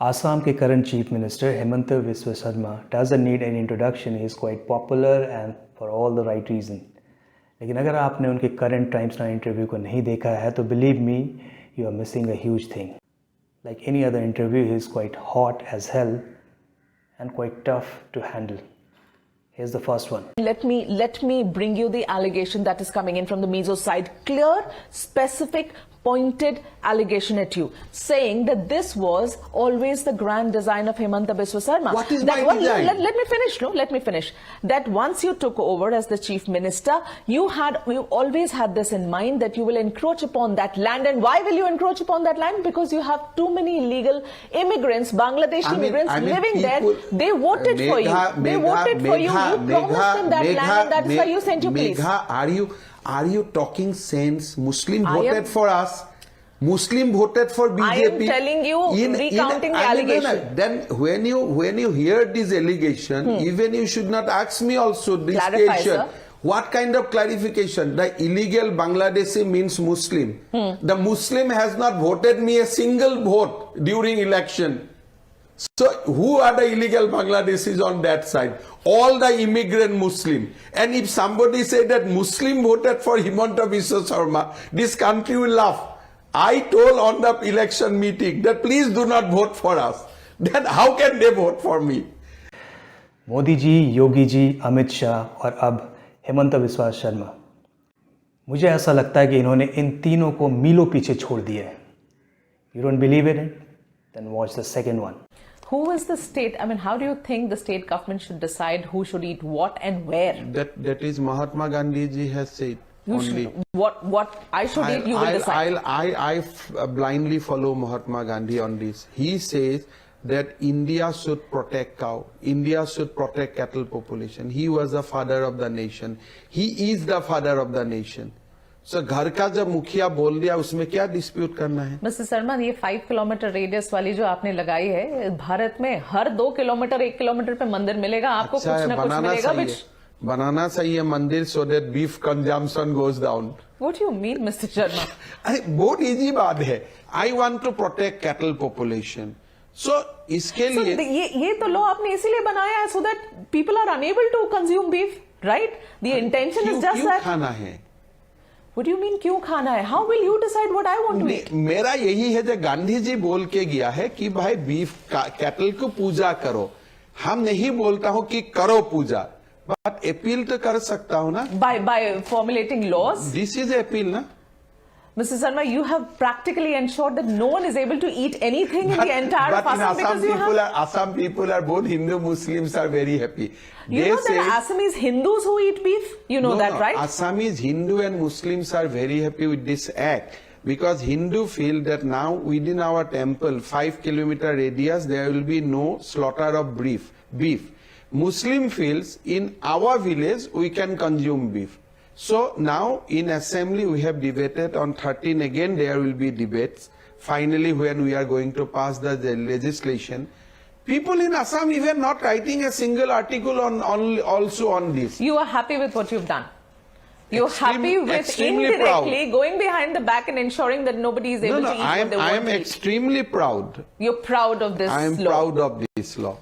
Assam के current Chief Minister Hemanta Biswa Sarma doesn't need any introduction. He is quite popular and for all the right reason. लेकिन अगर आपने उनके current Times Now interview को नहीं देखा है तो believe me, you are missing a huge thing. Like any other interview, he is quite hot as hell and quite tough to handle. Here's the first one. Let me bring you the allegation that is coming in from the Mizo side. Clear, specific, pointed allegation at you, saying that this was always the grand design of Hemanta Biswa Sarma. What is my design? Let me finish. No, let me finish. That once you took over as the chief minister, you always had this in mind that you will encroach upon that land. And why will you encroach upon that land? Because you have too many illegal immigrants, Bangladeshi immigrants living there. They voted for you. They voted for you. You promised them that land, and that's why you sent your police. Are you talking sense? Muslim voted for us. Muslim voted for BJP. I am telling you, recounting the allegation. Then when you hear this allegation, even you should not ask me also this Clarify, question. sir. What kind of clarification? The illegal Bangladeshi means Muslim. The Muslim has not voted me a single vote during election. So who are the illegal Bangladeshis on that side? All the immigrant Muslim. And if somebody said that Muslim voted for Hemanta Biswa Sarma, this country will laugh. I told on the election meeting that please do not vote for us. Then how can they vote for me? Modi ji, Yogi ji, Amit Shah और अब हेमंत बिस्वा शर्मा, मुझे ऐसा लगता है कि इन्होंने इन तीनों को मीलों पीछे छोड़ दिया है. You don't believe in it? Then watch the second one. Who is the state? I mean, how do you think the state government should decide who should eat what and where? That is Mahatma Gandhi ji has said. What I should eat, you will decide. I blindly follow Mahatma Gandhi on this. He says that India should protect cow. India should protect cattle population. He was the father of the nation. He is the father of the nation. So घर का जब मुखिया बोल दिया उसमें क्या dispute करना है? मिस्टर शर्मा, ये 5 किलोमीटर रेडियस वाली जो आपने लगाई है, भारत में हर 2 किलोमीटर 1 किलोमीटर पे मंदिर मिलेगा, आपको अच्छा कुछ ना कुछ मिलेगा. बनाना चाहिए मंदिर so that beef consumption goes down. What do you mean, Mr. Sharma? बहुत इजी बात है. I want to protect cattle population. So इसके लिए ये तो लॉ आपने इसीलिए बनाया है so that people are unable to consume beef, right? The intention is just that. खाना है. What do you mean क्यों खाना है? How will you decide what I want to eat? मेरा यही है जो गांधी जी बोल के गया है कि भाई बीफ कैटल को पूजा करो. हम नहीं बोलता हूँ कि करो पूजा, बट अपील तो कर सकता हूँ ना. By formulating laws. This is appeal ना. Mr. Sarma, you have practically ensured that no one is able to eat anything in the entire of Assam because you have... Assam people are both Hindu Muslims are very happy. You know there are Assamese Hindus who eat beef? You know that, right? Assamese Hindu and Muslims are very happy with this act because Hindu feel that now within our temple, 5 kilometer radius, there will be no slaughter of beef. Muslim feels in our village we can consume beef. So now in assembly we have debated on 13 again there will be debates. Finally when we are going to pass the legislation, people in Assam even not writing a single article also on this. You are happy with what you've done? You're happy with indirectly going behind the back and ensuring that nobody is able to eat what they want to eat? I am extremely proud. You're proud of this law? I am proud of this law.